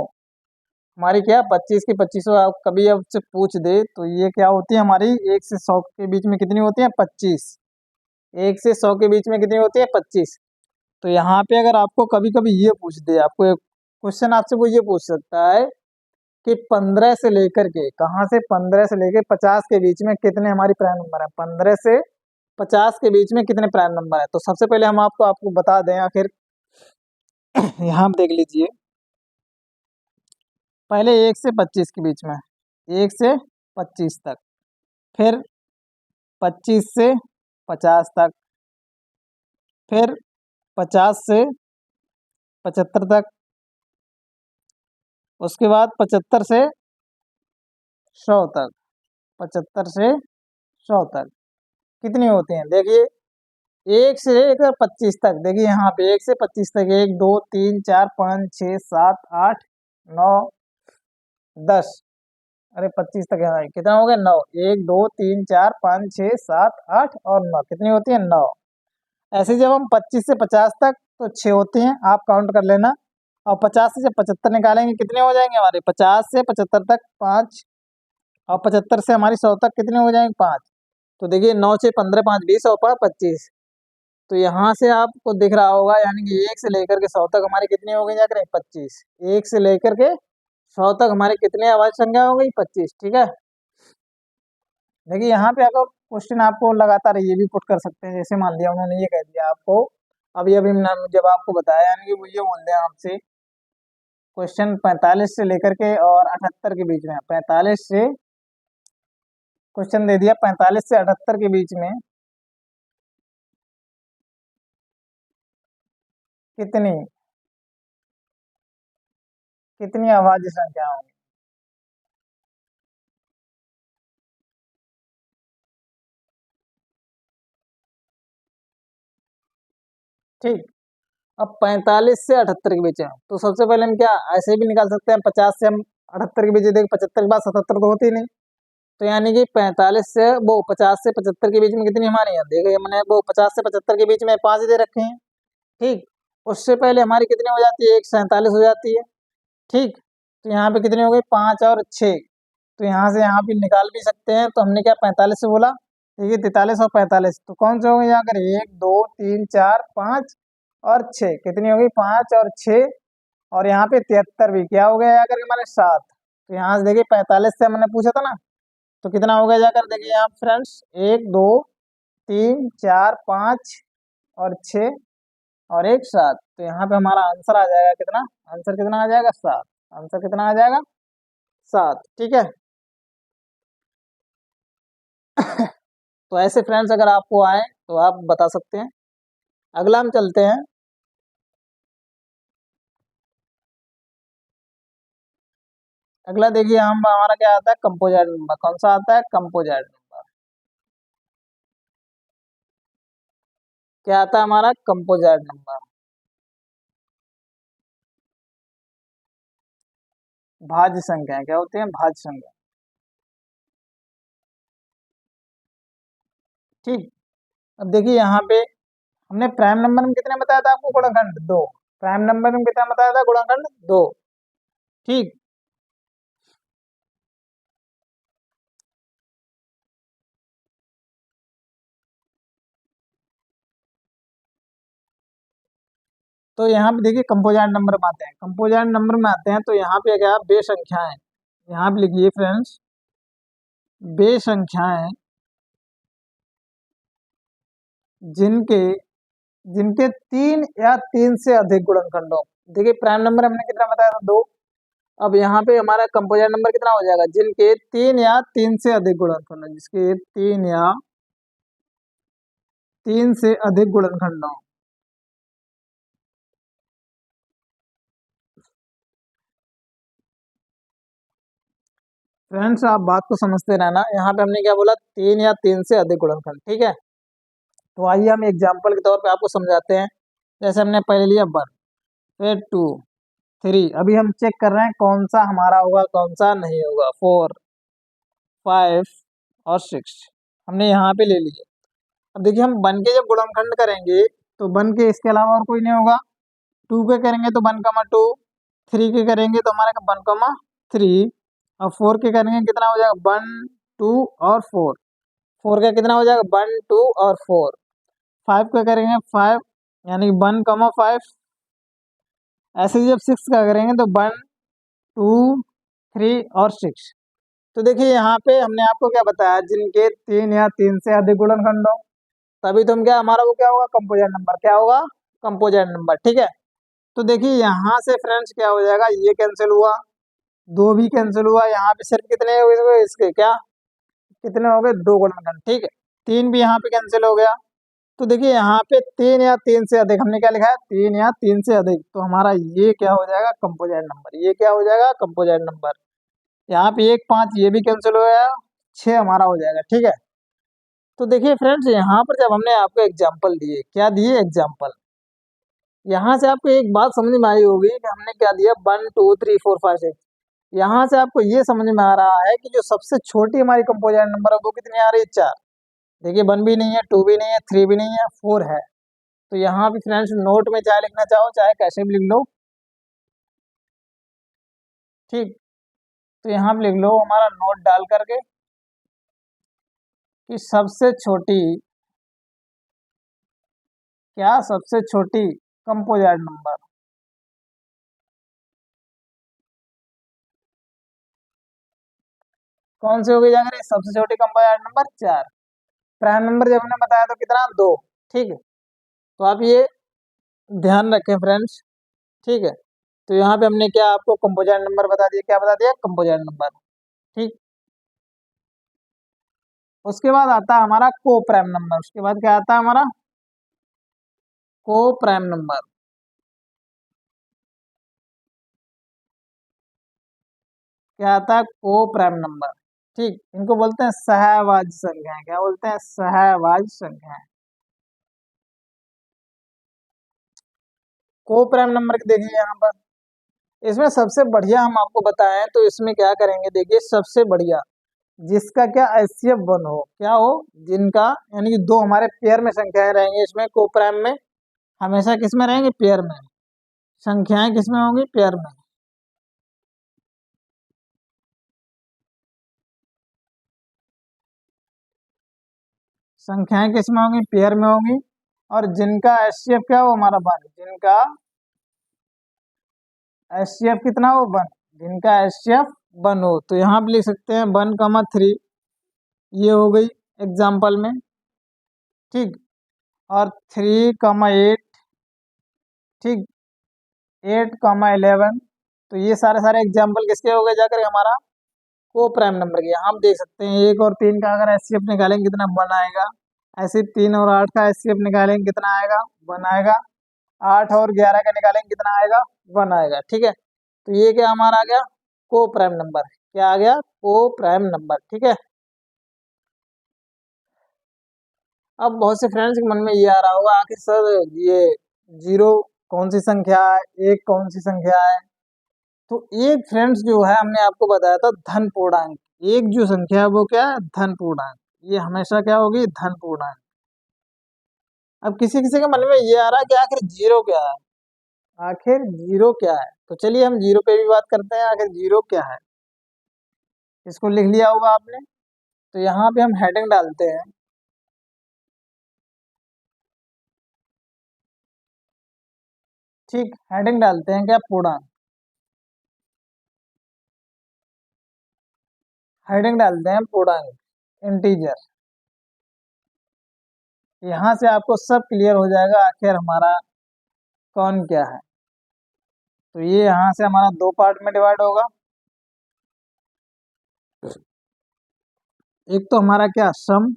हमारी क्या 25 की 2500 आप कभी आपसे पूछ दे तो ये क्या होती है हमारी 1 से 100 के बीच में कितनी होती है 25। 1 से 100 के बीच में कितनी होती है 25। तो यहाँ पे अगर आपको कभी कभी ये पूछ दे, आपको एक क्वेश्चन आपसे वो ये पूछ सकता है कि 15 से लेकर के कहाँ से 15 से लेकर 50 के बीच में कितने हमारी प्राइम नंबर है। 15 से 50 के बीच में कितने प्राइम नंबर है। तो सबसे पहले हम आपको बता दें आखिर यहाँ देख लीजिए पहले 1 से 25 के बीच में, 1 से 25 तक, फिर 25 से 50 तक, फिर 50 से 75 तक, उसके बाद 75 से 100 तक, 75 से 100 तक कितनी होती हैं देखिए 1 से लेकर 25 तक। देखिए यहाँ पे 1 से 25 तक 1 2 3 4 5 6 7 8 9 10, अरे 25 तक है भाई, कितना हो गया 9, 1 2 3 4 5 6 7 8 और 9, कितनी होती है 9। ऐसे जब हम 25 से 50 तक तो 6 होती हैं, आप काउंट कर लेना। और 50 से जब 75 निकालेंगे कितने हो जाएंगे हमारे 50 से 75 तक 5, और 75 से हमारी 100 तक कितने हो जाएंगे 5। तो देखिए 9 से 15 5 20 और 5 25। तो यहाँ से आपको दिख रहा होगा यानी कि 1 से लेकर के 100 तक हमारे कितने हो गए जाकर 25। 1 से लेकर के 100 तक हमारे कितने अभाज्य संख्या हो गई 25। ठीक है, देखिए यहाँ पे अगर क्वेश्चन आपको लगातार ये भी पुट कर सकते हैं, जैसे मान लिया उन्होंने ये कह दिया आपको अभी जब आपको बताया यानी कि वो ये बोल दें आपसे क्वेश्चन 45 से लेकर के और 78 के बीच में, 45 से क्वेश्चन दे दिया 45 से 78 के बीच में कितनी कितनी अभाज्य संख्या होंगी। ठीक, अब 45 से 78 के बीच है तो सबसे पहले हम क्या ऐसे भी निकाल सकते हैं 50 से हम 78 के बीच, देखिए 75 के बाद 77 तो होती ही नहीं। तो यानी कि 45 से वो 50 से 75 के बीच में कितनी हमारी है, देखिए मैंने वो 50 से 75 के बीच में 5 दे रखे हैं। ठीक, उससे पहले हमारी कितनी हो जाती है 147 हो जाती है। ठीक, तो यहाँ पे कितनी हो गई 5 और 6, तो यहाँ से यहाँ पे निकाल भी सकते हैं। तो हमने क्या 45 से बोला, ठीक है 43 और 45 तो कौन से हो गए यहाँ कर 1 2 3 4 5 और 6, कितनी हो गई 5 और 6, और यहाँ पे 73 भी क्या हो गया जाकर हमारे 7। तो यहाँ से देखिए 45 से हमने पूछा था ना, तो कितना हो गया जाकर देखिए यहाँ फ्रेंड्स 1 2 3 4 5 और 6 और 1 7। तो यहाँ पे हमारा आंसर आ जाएगा कितना, आंसर कितना आ जाएगा 7, आंसर कितना आ जाएगा 7। ठीक है तो ऐसे फ्रेंड्स अगर आपको आए तो आप बता सकते हैं। अगला हम चलते हैं अगला देखिए हम हमारा क्या आता है, कंपोजिट नंबर। कौन सा आता है, कंपोजिट नंबर। क्या आता है हमारा, कंपोजिट नंबर। भाज्य संख्या क्या होती है, भाज्य संख्या। ठीक। अब देखिए यहाँ पे हमने प्राइम नंबर में कितने बताया था आपको, गुणनखंड दो। प्राइम नंबर में कितना बताया था, गुणनखंड दो। ठीक। तो यहाँ पे देखिए कंपोजिट नंबर में आते हैं, कंपोजिट नंबर में आते हैं तो यहाँ पे क्या, बे संख्याएं। यहाँ पे लिखिए फ्रेंड्स, बे संख्याएं जिनके जिनके तीन या तीन से अधिक गुणनखंड हो। देखिए प्राइम नंबर हमने कितना बताया था, दो। अब यहाँ पे हमारा कंपोजिट नंबर कितना हो जाएगा, जिनके तीन या तीन से अधिक गुणनखंड हो, जिसके तीन या तीन से अधिक गुणनखंड हो। फ्रेंड्स आप बात को समझते रहना, यहाँ पे हमने क्या बोला, तीन या तीन से अधिक गुणनखंड। ठीक है, तो आइए हम एग्जाम्पल के तौर पे आपको समझाते हैं। जैसे हमने पहले लिया वन, फिर टू, थ्री। अभी हम चेक कर रहे हैं कौन सा हमारा होगा, कौन सा नहीं होगा। फोर, फाइव और सिक्स हमने यहाँ पे ले लिए। अब देखिए हम वन के जब गुणनखंड करेंगे तो वन के इसके अलावा और कोई नहीं होगा। टू के करेंगे तो वन कमा टू, थ्री के करेंगे तो हमारा वन कमा थ्री, और फोर के करेंगे कितना हो जाएगा, वन टू और फोर। फोर का कितना हो जाएगा, वन टू और फोर। फाइव का करेंगे फाइव, यानी वन कमा फाइव। ऐसे ही जब सिक्स का करेंगे तो वन टू थ्री और सिक्स। तो देखिए यहाँ पे हमने आपको क्या बताया, जिनके तीन या तीन से अधिक गुणनखंड हो, तभी तुम क्या, हमारा वो क्या होगा, कंपोजिट नंबर। क्या होगा, कंपोजिट नंबर। ठीक है, तो देखिए यहाँ से फ्रेंड्स क्या हो जाएगा, ये कैंसिल हुआ, दो भी कैंसिल हुआ। यहाँ पे सिर्फ कितने हो गए इसके, क्या कितने हो गए, दो गुणनखंड। ठीक है, तीन भी यहाँ पे कैंसिल हो गया। तो देखिए यहाँ पे तीन या तीन से अधिक, हमने क्या लिखा है, तीन या तीन से अधिक। तो हमारा ये क्या हो जाएगा, कंपोजिट नंबर। ये क्या हो जाएगा, कंपोजिट नंबर। यहाँ पे एक पाँच ये भी कैंसिल हो गया, छः हमारा हो जाएगा। ठीक है, तो देखिए फ्रेंड्स यहाँ पर जब हमने आपको एग्जाम्पल दिए, क्या दिए, एग्जाम्पल, यहाँ से आपको एक बात समझ में आई होगी कि हमने क्या दिया, one two three four five six. यहाँ से आपको ये समझ में आ रहा है कि जो सबसे छोटी हमारी कंपोजिट नंबर है वो कितनी आ रही है, चार। देखिए वन भी नहीं है, टू भी नहीं है, थ्री भी नहीं है, फोर है। तो यहाँ पे फ्रेंड्स नोट में चाहे लिखना चाहो चाहे कैसे भी लिख लो। ठीक, तो यहाँ पे लिख लो हमारा नोट डाल करके कि सबसे छोटी, क्या सबसे छोटी कंपोजिट नंबर। कौन सी होगी जाकर सबसे छोटी कंपोजिट नंबर, चार। प्राइम नंबर जब हमने बताया तो कितना, दो। ठीक है, तो आप ये ध्यान रखें फ्रेंड्स। ठीक है, तो यहाँ पे हमने क्या आपको कंपोजिट नंबर बता दिया, क्या बता दिया, कंपोजिट नंबर। ठीक, उसके बाद आता है हमारा को प्राइम नंबर। उसके बाद क्या आता है हमारा, को प्राइम नंबर। क्या आता है, को प्राइम नंबर। ठीक, इनको बोलते हैं सहवाज संख्याएं। क्या बोलते हैं, सहवाज संख्याएं। को प्राइम नंबर के देखिए यहाँ पर, इसमें सबसे बढ़िया हम आपको बताएं तो इसमें क्या करेंगे, देखिए सबसे बढ़िया जिसका क्या एचसीएफ वन हो, क्या हो, जिनका यानी कि दो हमारे पेयर में संख्याएं रहेंगी इसमें, को प्राइम में हमेशा किस में रहेंगे, पेयर में। संख्याएं किस में होंगी, पेयर में। संख्याएं किस में होंगी, पेयर में होंगी। और जिनका एचसीएफ क्या हो, हमारा वन। जिनका एचसीएफ कितना हो, वन। जिनका एचसीएफ वन हो, तो यहाँ पे लिख सकते हैं वन कमा थ्री, ये हो गई एग्जाम्पल में। ठीक, और थ्री कमा एट, ठीक, एट कमा इलेवन। तो ये सारे सारे एग्जाम्पल किसके हो गए जाकर, हमारा को प्राइम नंबर के। हम देख सकते हैं एक और तीन का अगर एचसीएफ निकालेंगे कितना, वन आएगा। ऐसे तीन और आठ का एचसीएफ निकालेंगे कितना आएगा, वन आएगा। आठ और ग्यारह का निकालेंगे कितना आएगा, वन आएगा। ठीक है, तो ये क्या हमारा आ गया, को प्राइम नंबर। क्या आ गया? को प्राइम नंबर। ठीक है। अब बहुत से फ्रेंड्स के मन में ये आ रहा होगा, आखिर सर ये जीरो कौन सी संख्या है, एक कौन सी संख्या है? तो एक फ्रेंड्स जो है, हमने आपको बताया था धन पूर्णांक। एक जो संख्या है वो क्या है? धन पूर्णांक। ये हमेशा क्या होगी? धन पूर्णांक। अब किसी किसी के मन में ये आ रहा है कि आखिर जीरो क्या है, आखिर जीरो क्या है? तो चलिए हम जीरो पे भी बात करते हैं, आखिर जीरो क्या है। इसको लिख लिया होगा आपने, तो यहाँ पे हम हेडिंग डालते हैं। ठीक, हेडिंग डालते हैं क्या? पूर्णांक। हेडिंग डालते हैं पूर्णांक, इंटीजर। यहाँ से आपको सब क्लियर हो जाएगा आखिर हमारा कौन क्या है। तो ये यहाँ से हमारा दो पार्ट में डिवाइड होगा। एक तो हमारा क्या? सम।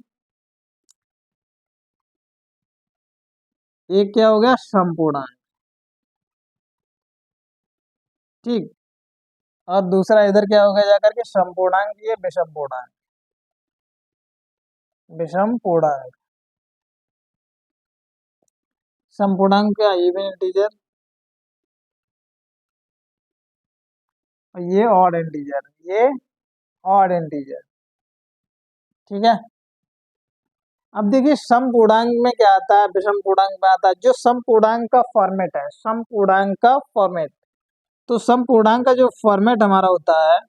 एक क्या हो गया? सम पूर्णांक। ठीक। और दूसरा इधर क्या हो गया जाकर के? सम पूर्णांक, ये विषम पूर्णांक। विषम पूर्णांक। सम पूर्णांक क्या? Even integer. और ये ऑड इंटीजर, ये ऑड इंटीजर। ठीक है। अब देखिए सम पूर्णांक में क्या आता है, विषम पूर्णांक में आता है जो सम पूर्णांक का फॉर्मेट है। सम पूर्णांक का फॉर्मेट, तो सम पूर्णांक का जो फॉर्मेट हमारा होता है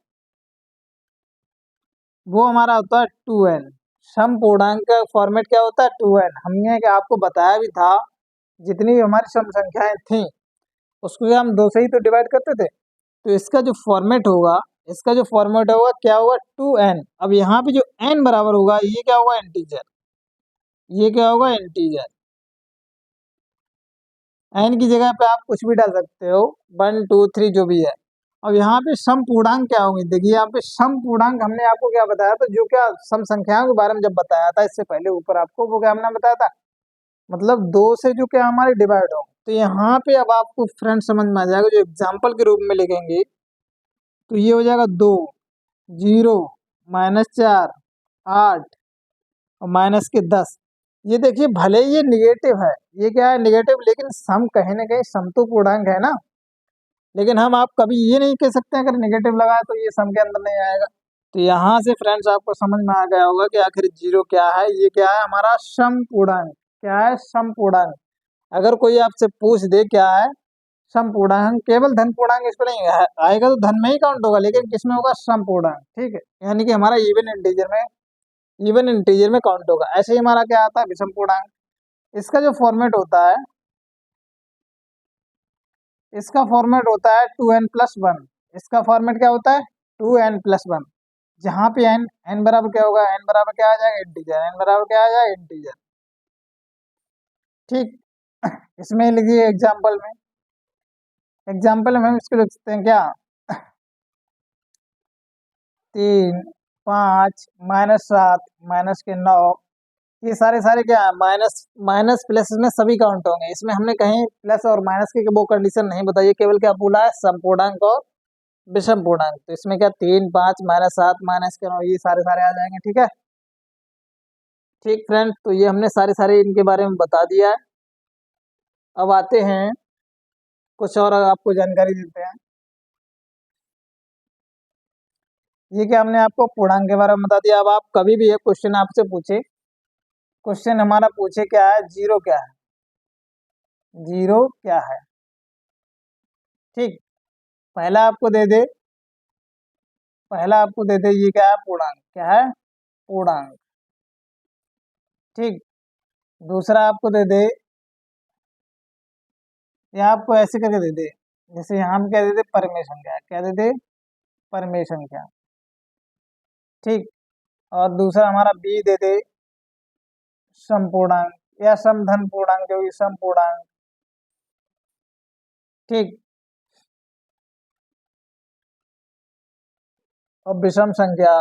वो हमारा होता है 2n। सम पूर्णांक का फॉर्मेट क्या होता है? 2n। हमने क्या आपको बताया भी था, जितनी भी हमारी सम संख्याएं थी उसको हम दो से ही तो डिवाइड करते थे। तो इसका जो फॉर्मेट होगा, इसका जो फॉर्मेट होगा क्या होगा? 2n। अब यहाँ पे जो n बराबर होगा ये क्या होगा? इंटीजर। ये क्या होगा? इंटीजर। एन की जगह पे आप कुछ भी डाल सकते हो, 1 2 3 जो भी है। अब यहाँ पे सम पूर्णांक क्या होंगे? देखिए यहाँ पे सम पूर्णांक हमने आपको क्या बताया था, जो क्या सम संख्याओं के बारे में जब बताया था इससे पहले ऊपर आपको, वो क्या हमने बताया था? मतलब दो से जो क्या हमारे डिवाइड हो। तो यहाँ पे अब आपको फ्रेंड समझ में आ जाएगा, जो एग्जाम्पल के रूप में लिखेंगे तो ये हो जाएगा 2 0 -4 8 और -10। ये देखिए भले ये निगेटिव है, ये क्या है? निगेटिव, लेकिन सम कहीं ना कहीं सम तो पूर्णांक है ना। लेकिन हम आप कभी ये नहीं कह सकते अगर नेगेटिव लगाए तो ये सम के अंदर नहीं आएगा। तो यहाँ से फ्रेंड्स आपको समझ में आ गया होगा कि आखिर जीरो क्या है। ये क्या है? हमारा सम पूर्णांक। क्या है? सम पूर्णांक। अगर कोई आपसे पूछ दे क्या है सम पूर्णांक, केवल धन पूर्णांक इस पर नहीं आएगा, तो धन में ही काउंट होगा, लेकिन किसमें होगा? सम पूर्णांक। ठीक है, यानी कि हमारा इवन इंटीजर में काउंट होगा। ऐसे ही हमारा क्या आता है? विषम पूर्णांक। इसका जो फॉर्मेट होता है, इसका फॉर्मेट होता है 2n+1। इसका फॉर्मेट क्या होता है? 2n+1। जहां पे n n बराबर क्या होगा? n बराबर क्या आ जाएगा? इंटीजर। n बराबर क्या आ जाएगा? इंटीजर। ठीक। इसमें लिखिए एग्जाम्पल में, एग्जाम्पल में हम इसको लिख सकते हैं क्या? 3 5 -7 -9। ये सारे सारे क्या है? माइनस माइनस प्लस में सभी काउंट होंगे। इसमें हमने कहीं प्लस और माइनस की वो कंडीशन नहीं बताई है, केवल क्या बोला है? सम पूर्णांक और विषम पूर्णांक। तो इसमें क्या 3 5 -7 -9 ये सारे सारे आ जाएंगे। ठीक है। ठीक फ्रेंड, तो ये हमने सारे सारे इनके बारे में बता दिया है। अब आते हैं कुछ और आपको जानकारी देते हैं। ये क्या हमने आपको पूर्णांक के बारे में बता दिया। अब आप कभी भी एक क्वेश्चन आपसे पूछे, क्वेश्चन हमारा पूछे क्या है? जीरो क्या है? जीरो क्या है? ठीक। पहला आपको दे दे, पहला आपको दे दे ये क्या है? पूर्णांक। क्या है? पूर्णांक। ठीक। दूसरा आपको दे दे, या आपको ऐसे करके दे दे, जैसे यहाँ हम क्या दे दे? परिमेय संख्या। क्या दे दे? परिमेय संख्या। ठीक। और दूसरा हमारा बी दे दे समपूर्णांक या समधन पूर्णांक, जो भी समपूर्णांक। ठीक। और विषम संख्या,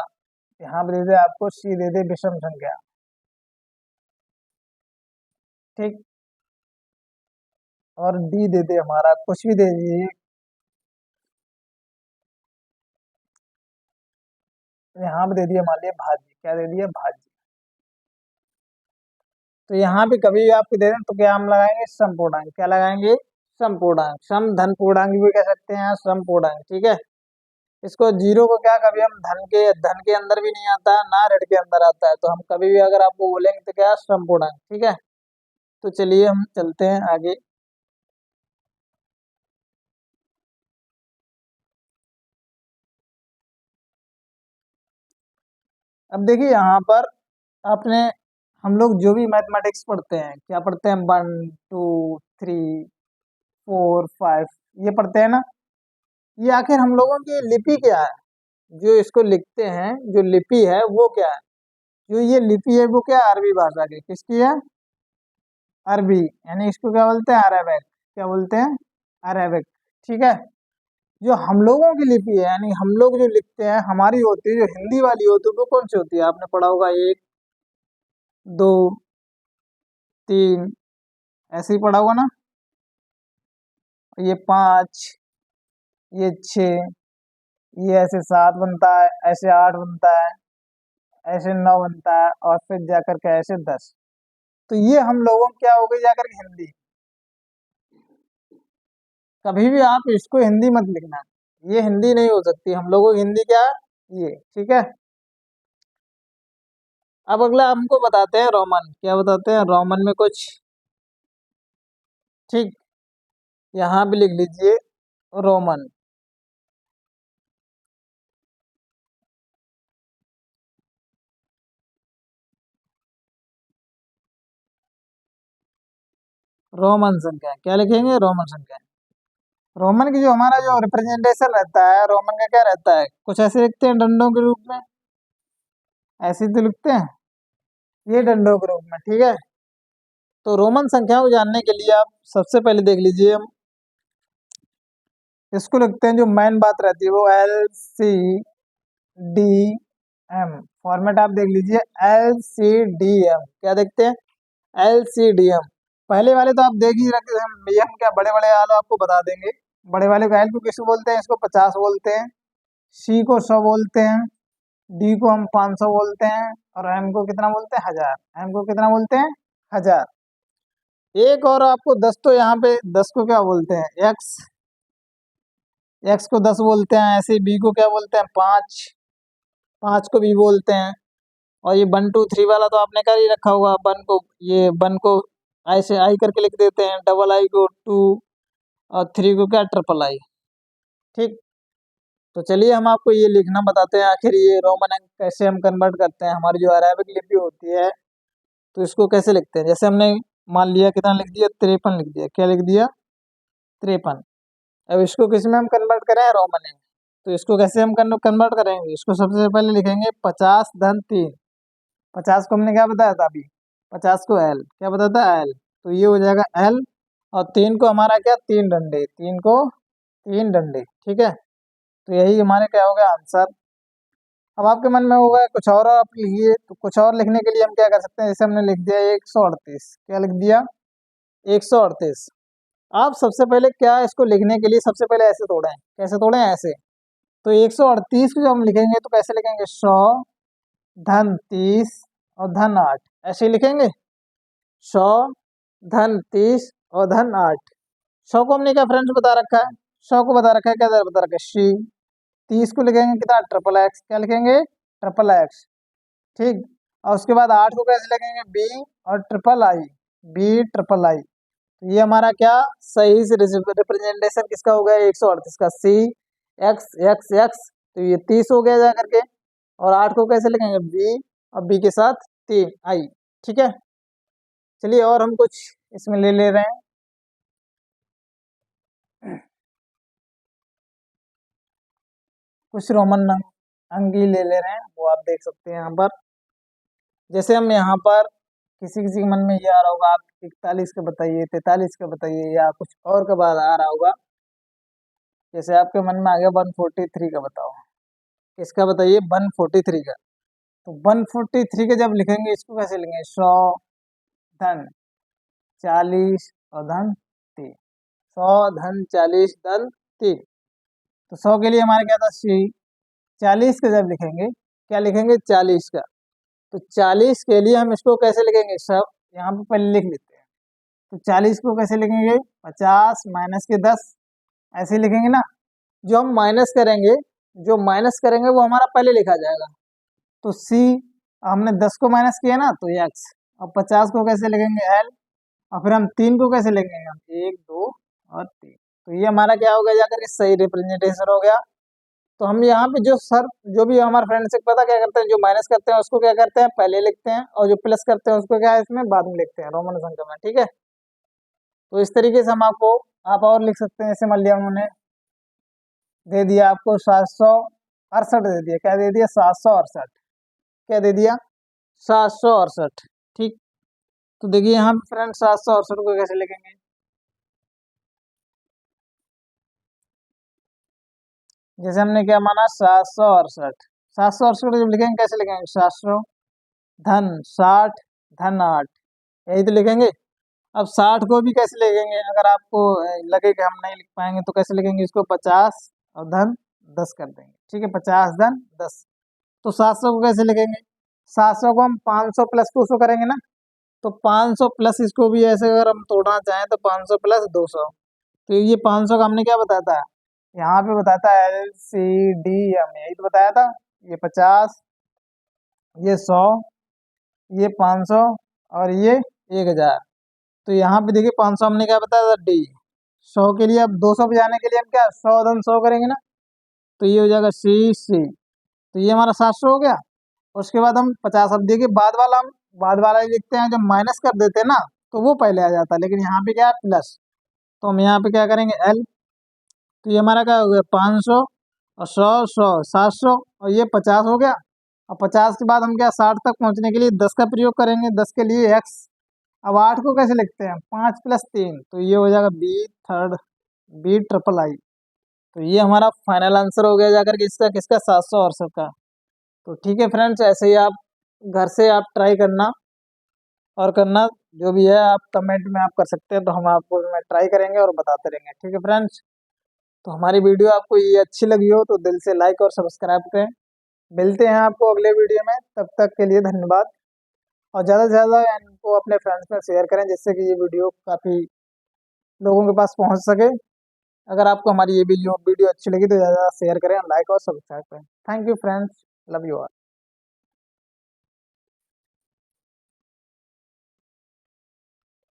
यहाँ पे दे दे आपको सी दे दे विषम संख्या। ठीक। और डी दे दे हमारा कुछ भी दे दीजिए। तो यहाँ पे दे दिया मान लिया भाज्य, क्या दे दिया भाज्य। तो यहाँ पे कभी भी आपको दे दें तो क्या हम लगाएंगे समपूर्णांक, क्या लगाएंगे समपूर्णांक, सम धन पूर्णांक भी कह सकते हैं समपूर्णांक, ठीक है। इसको जीरो को क्या कभी हम धन के अंदर भी नहीं आता ना ऋण के अंदर आता है, तो हम कभी भी अगर आपको बोलेंगे तो क्या समपूर्णांक, ठीक है। तो चलिए हम चलते हैं आगे। अब देखिए यहाँ पर आपने, हम लोग जो भी मैथमेटिक्स पढ़ते हैं क्या पढ़ते हैं, 1 2 3 4 5 ये पढ़ते हैं ना। ये आखिर हम लोगों की लिपि क्या है, जो इसको लिखते हैं जो लिपि है वो क्या है। जो ये लिपि है वो क्या है, अरबी भाषा की, किसकी है, अरबी, यानी इसको क्या बोलते हैं अरेबिक, क्या बोलते हैं अरेबिक, ठीक है। जो हम लोगों की लिपि है यानी हम लोग जो लिखते हैं हमारी होती है, जो हिंदी वाली होती है वो कौन सी होती है, आपने पढ़ा होगा 1 2 3, ऐसे ही पढ़ा होगा ना। ये 5, ये 6, ये ऐसे 7 बनता है, ऐसे 8 बनता है, ऐसे 9 बनता है, और फिर जाकर के ऐसे 10। तो ये हम लोगों की क्या हो गई जाकर के हिंदी। कभी भी आप इसको हिंदी मत लिखना, ये हिंदी नहीं हो सकती, हम लोगों की हिंदी क्या है ये, ठीक है। अब अगला हमको बताते हैं रोमन, क्या बताते हैं रोमन में कुछ, ठीक। यहाँ भी लिख लीजिए रोमन। रोमन संख्या क्या लिखेंगे, रोमन संख्या। रोमन की जो हमारा जो रिप्रेजेंटेशन रहता है रोमन का क्या रहता है, कुछ ऐसे लिखते हैं डंडों के रूप में, ऐसे ही तो लिखते हैं, ये डंडों के रूप में, ठीक है। तो रोमन संख्या को जानने के लिए आप सबसे पहले देख लीजिए, हम इसको लिखते हैं, जो मेन बात रहती है वो LCDM फॉर्मेट, आप देख लीजिए LCDM, क्या देखते हैं LCDM। पहले वाले तो आप देख ही रखे हैं, ये हम क्या बड़े बड़े वाले आपको बता देंगे। बड़े वाले को एल को किसको बोलते हैं, इसको 50 बोलते हैं, सी को 100 बोलते हैं, डी को हम 500 बोलते हैं, और एम को कितना बोलते हैं 1000, एम को कितना बोलते हैं 1000। एक और आपको 10, तो यहाँ पे 10 को क्या बोलते हैं एक्स, एक्स को 10 बोलते हैं, ऐसे बी को क्या बोलते हैं 5, 5 को बी बोलते हैं। और ये 1 2 3 वाला तो आपने कर ही रखा होगा, वन को आई से आई करके लिख देते हैं, डबल आई को 2, और 3 को क्या ट्रिपल आई, ठीक। तो चलिए हम आपको ये लिखना बताते हैं, आखिर ये रोमन अंक कैसे हम कन्वर्ट करते हैं, हमारी जो अरेबिक लिपि होती है तो इसको कैसे लिखते हैं। जैसे हमने मान लिया कितना लिख दिया 53 लिख दिया, क्या लिख दिया 53। अब इसको किस में हम कन्वर्ट करें, रोमन अंक। तो इसको कैसे हम कन्वर्ट करेंगे, इसको सबसे पहले लिखेंगे 50 - 3। 50 को हमने क्या बताया था अभी, 50 को एल, क्या बताया था एल, तो ये हो जाएगा एल। और 3 को हमारा क्या 3 डंडे, 3 को 3 डंडे, ठीक है। तो यही हमारे क्या होगा आंसर। अब आपके मन में होगा कुछ और आप लिखिए, तो कुछ और लिखने के लिए हम क्या कर सकते हैं, जैसे हमने लिख दिया 138, क्या लिख दिया 138। आप सबसे पहले क्या इसको लिखने के लिए सबसे पहले ऐसे तोड़ें, कैसे तोड़ें ऐसे। तो 138 को जब हम लिखेंगे तो कैसे लिखेंगे 100 धन 30 और धन 8, ऐसे ही लिखेंगे 100 धन 30 और धन 8। 100 को हमने क्या फ्रेंड्स बता रखा है, 100 को बता रखा है, क्या बता रखा है सी। 30 को लिखेंगे कितना ट्रिपल एक्स, क्या लिखेंगे ट्रिपल एक्स, ठीक। और उसके बाद 8 को कैसे लिखेंगे बी, और triple I, B triple I. तो ये हमारा क्या सही से रिप्रेजेंटेशन किसका हो गया 138 का, सी एक्स एक्स एक्स। तो ये 30 हो गया जा करके, और 8 को कैसे लिखेंगे बी, और बी के साथ 3 आई, ठीक है। चलिए और हम कुछ इसमें ले ले रहे हैं, कुछ रोमन अंगी ले ले रहे हैं, वो आप देख सकते हैं यहाँ पर। जैसे हम यहाँ पर किसी किसी के मन में ये आ रहा होगा, आप 41 का बताइए, 43 का बताइए, या कुछ और का बाद आ रहा होगा। जैसे आपके मन में आ गया 143 का बताओ, किसका बताइए 143 का। तो 143 का जब लिखेंगे इसको कैसे लिखेंगे 100 धन 40 और धन 3, 100 धन 40 धन 3। तो 100 के लिए हमारे क्या था सी, 40 का जब लिखेंगे क्या लिखेंगे 40 का। तो 40 के लिए हम इसको कैसे लिखेंगे सब यहाँ पे पहले लिख लेते हैं। तो 40 को कैसे लिखेंगे 50 माइनस के 10 ऐसे लिखेंगे ना। जो हम माइनस करेंगे जो माइनस करेंगे वो हमारा पहले लिखा जाएगा। तो सी हमने 10 को माइनस किया ना तो एक्स। अब 50 को कैसे लिखेंगे एल। और फिर हम 3 को कैसे लिखेंगे हम 1 2 और 3। तो ये हमारा क्या हो गया जाकर के सही रिप्रेजेंटेशन हो गया। तो हम यहाँ पे जो सर जो भी हमारे फ्रेंड से पता क्या करते हैं जो माइनस करते हैं उसको क्या करते हैं पहले लिखते हैं और जो प्लस करते हैं उसको क्या है इसमें बाद में लिखते हैं रोमन संख्या में। ठीक है। तो इस तरीके से हम आपको आप और लिख सकते हैं। जैसे मान लिया उन्होंने दे दिया आपको 768 दे दिया। क्या दे दिया 768। क्या दे दिया 768। ठीक। तो देखिए यहाँ फ्रेंड 768 को कैसे लिखेंगे। जैसे हमने क्या माना 768। 768 जब लिखेंगे कैसे लिखेंगे 700 धन 60 धन 8 यही तो लिखेंगे। अब 60 को भी कैसे लिखेंगे अगर आपको लगे कि हम नहीं लिख पाएंगे तो कैसे लिखेंगे इसको 50 और धन 10 कर देंगे। ठीक है 50 धन 10। तो 700 को कैसे लिखेंगे 700 को हम 500 प्लस 200 करेंगे ना। तो 500 प्लस इसको भी ऐसे अगर हम तोड़ना चाहें तो 500 प्लस 200। तो ये 500 का हमने क्या बताया था यहाँ पे बताता है LCD यही तो बताया था। ये 50 ये 100 ये 500 और ये 1000। तो यहाँ पे देखिए 500 हमने क्या बताया था डी। 100 के लिए अब 200 पे जाने के लिए हम क्या 100 धन 100 करेंगे ना। तो ये हो जाएगा सी। तो ये हमारा 700 हो गया। उसके बाद हम 50 अब देखिए बाद वाला ही लिखते हैं जब माइनस कर देते हैं ना तो वो पहले आ जाता है लेकिन यहाँ पे क्या है प्लस। तो हम यहाँ पे क्या करेंगे एल। तो ये हमारा क्या हो गया 500 और 100 100 700 और ये 50 हो गया। और 50 के बाद हम क्या 60 तक पहुंचने के लिए 10 का प्रयोग करेंगे 10 के लिए एक्स। अब 8 को कैसे लिखते हैं 5 प्लस 3 तो ये हो जाएगा बी ट्रिपल आई। तो ये हमारा फाइनल आंसर हो गया जाकर के इसका किसका 768 का। तो ठीक है फ्रेंड्स ऐसे ही आप घर से आप ट्राई करना और करना जो भी है आप कमेंट में आप कर सकते हैं तो हम आपको में ट्राई करेंगे और बताते रहेंगे। ठीक है फ्रेंड्स। तो हमारी वीडियो आपको ये अच्छी लगी हो तो दिल से लाइक और सब्सक्राइब करें। मिलते हैं आपको अगले वीडियो में तब तक के लिए धन्यवाद। और ज़्यादा से ज़्यादा इनको अपने फ्रेंड्स में शेयर करें जिससे कि ये वीडियो काफ़ी लोगों के पास पहुंच सके। अगर आपको हमारी ये वीडियो अच्छी लगी तो ज़्यादा शेयर करें लाइक और सब्सक्राइब करें। Thank you friends love you all.